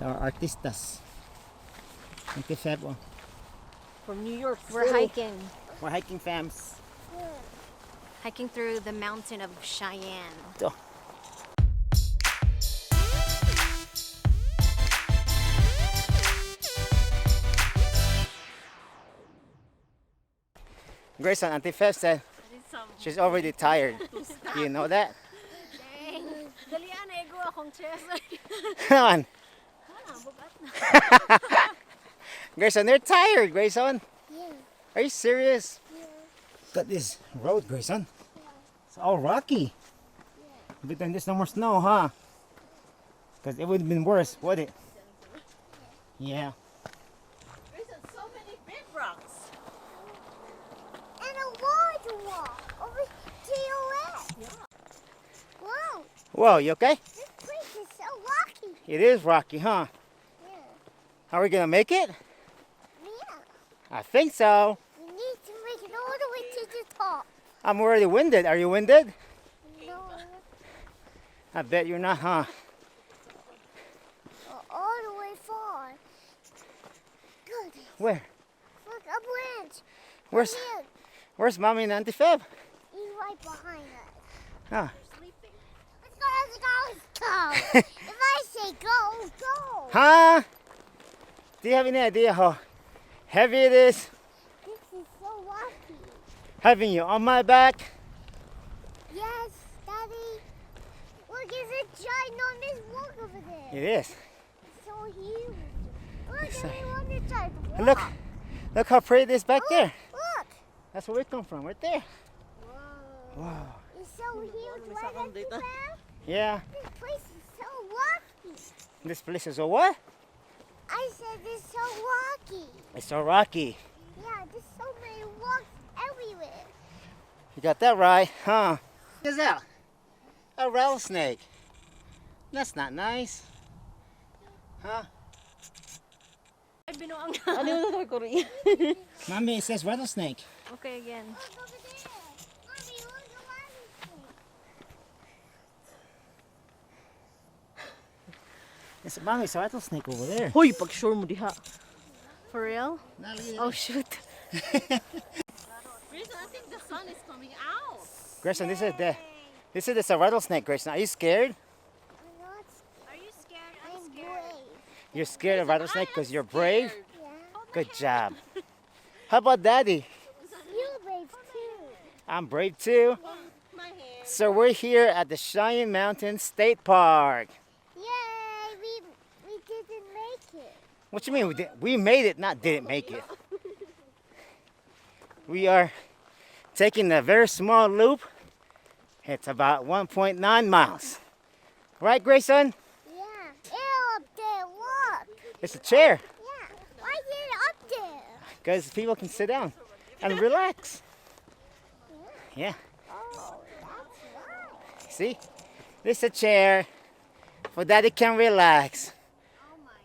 Our artistas. From New York. We're hiking. We're hiking, fams. Hiking through the mountain of Cheyenne. So. Grayson, Auntie Feb said she's already tired. Do you know that? Dang. Dalian, ego akong chest. Come on. Grayson, they're tired, Grayson. Yeah. Are you serious? Yeah. Look at this road, Grayson. It's all rocky. But then there's no more snow, huh? Because it would have been worse, would it? Yeah. There's so many big rocks. And a large one over to your left. Yeah. Whoa, Whoa, you okay? this place is so rocky. It is rocky, huh? Yeah. Are we gonna make it? Yeah. I think so. We need to make it all the way to the top. I'm already winded. Are you winded? No, I bet you're not, huh? all the way far. Good. Where? Look, a branch. Where's Here. Where's Mommy and Auntie Feb? He's right behind us. Huh? Let's go, let's go, let's go. If I say go, go. Huh? Do you have any idea how heavy it is This is so rocky. having you on my back? Yes, Daddy. Look, it's a ginormous rock over there. It is. It's so huge. Look, It's so- Daddy, on the side. And look how pretty it is back there. Look. That's where we come from, right there. Whoa. Wow. It's so huge, right at the back. Yeah. This place is so rocky. This place is a what? I said it's so rocky. It's so rocky. Yeah, there's so many rocks everywhere. You got that right, huh? What is that? A rattlesnake. That's not nice. Huh? Ay, binuang. Ano yung sa Korea? Mommy, it says rattlesnake. Okay, again. Look over there. Mommy, look around this thing. It's, Mommy, it's a rattlesnake over there. Hoy, pag sure mo diha. For real? Oh, shoot. Reason, I think the sun is coming out. Grayson, this is a rattlesnake, Grayson. Are you scared? I'm not scared. Are you scared? I'm brave. You're scared of rattlesnake because you're brave? Yeah. Good job. How about Daddy? You're brave too. I'm brave too. My hair. So we're here at the Cheyenne Mountain State Park. Yay! We didn't make it. What you mean? We made it, not didn't make it. We are taking a very small loop. It's about 1.9 miles. Right, Grayson? Yeah. Ew, up there. Look. It's a chair Yeah. Why is it up there? because people can sit down and relax. Yeah. Oh, that's right. See? This is a chair for Daddy can relax.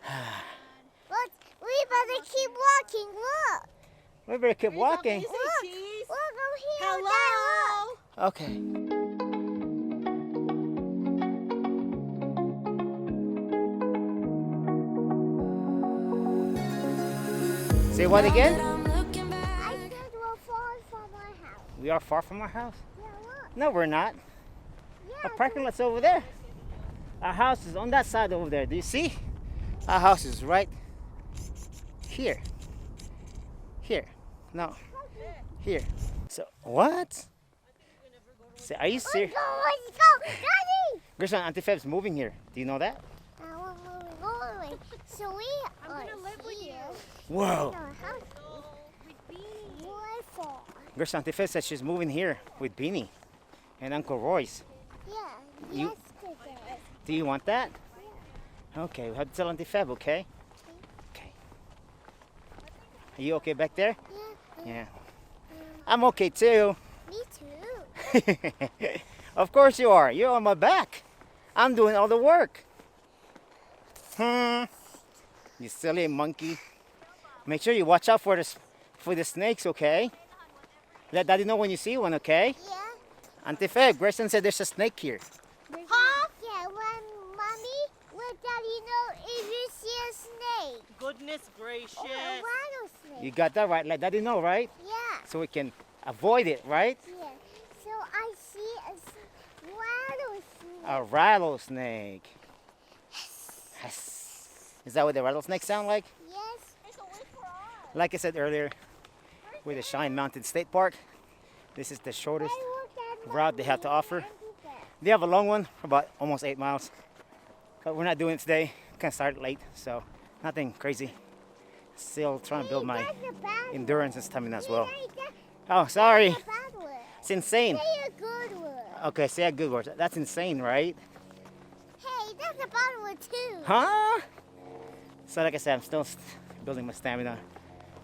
Look, we better keep walking. Look. We better keep walking. Look. Look over here. Hello. Okay. Say what again? I said we're far from our house. We are far from our house? Yeah, look. No, we're not. Yeah. Our parking lot's over there. Our house is on that side over there. Do you see? Our house is right here. Here. No. Here. So, what? Say, are you Let's serious? go. Let's go. Daddy. Grayson, Auntie Feb's moving here. Do you know that? Now we're moving all the way. So we I'm are gonna live with here you. Whoa. in our house. Way far. Grayson, Auntie Feb said she's moving here with Beanie and Uncle Royce. Yeah. You- Yesterday. Do you want that? Okay, we have to tell Auntie Feb, okay? Okay. Are you okay back there? Yeah. Yeah. I'm okay too. Me too. Of course you are. You're on my back. I'm doing all the work. You silly monkey. Make sure you watch out for the snakes, okay? Let Daddy know when you see one, okay? Yeah. Auntie Feb, Grayson said there's a snake here. Huh? Yeah. When Mommy, let Daddy know if you see Goodness gracious. Oh, a rattlesnake. You got that right. Let Daddy know, right? Yeah. So we can avoid it, right? Yeah. So I see a rattlesnake. A rattlesnake. Yes. Is that what the rattlesnake sound like? Yes. Like I said earlier, we're the Cheyenne Mountain State Park. This is the shortest Hey, look at route they have to Mommy. offer. Look at that. They have a long one, about almost 8 miles. But we're not doing it today. Kind of started late, so nothing crazy. Still trying to build my That's a bad endurance and stamina as well. Hey, that's Oh, sorry. a bad word. It's insane. Say a good word. Okay, say a good word. That's insane, right? Hey, that's a bad word too. Huh? So like I said, I'm still building my stamina,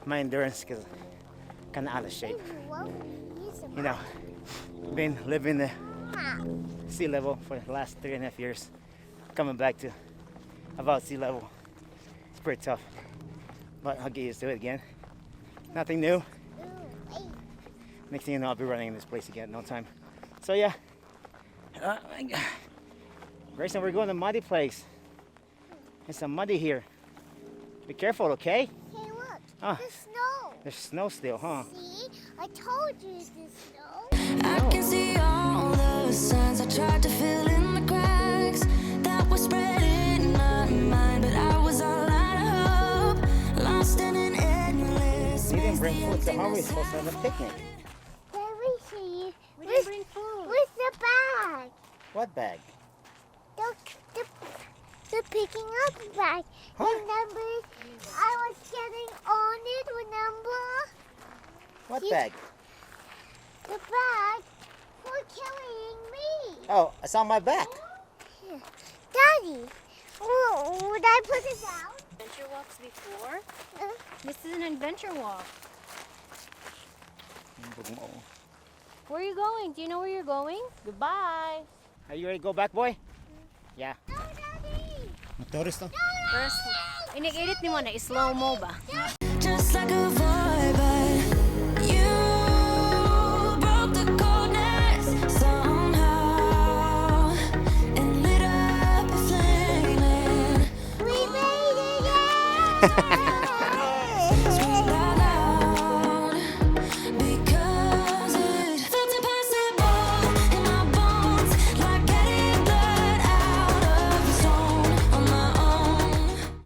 my endurance, because kind of out of shape. You know, been living the sea level for the last 3.5 years. Coming back to about sea level. It's pretty tough, but I'll get used to it again. Nothing new. Next thing you know, I'll be running in this place again in no time. So yeah, Grayson, we're going to a muddy place. It's a muddy here. Be careful, okay? Hey, look. Ah. The snow. There's snow still, huh? See? I told you it's the snow. I can see all the signs. I tried to fill in the cracks that were spreading in my mind, but I was all out of hope, lost in an endless We didn't maze. bring food, so how are we supposed to have a picnic? Let me see. We didn't bring food. With the bag. What bag? The picking up bag. Huh? Remember, I was getting on it, remember? What You- bag? The bag for carrying me. Oh, it's on my back. Daddy, would I put it down? Adventure walks before? Uh, This is an adventure walk. Where are you going? Do you know where you're going? Goodbye. Are you ready to go back, boy? Yeah. No, Daddy. Motorista? First, inig-edit ni mo na slow mo ba? Just like a voice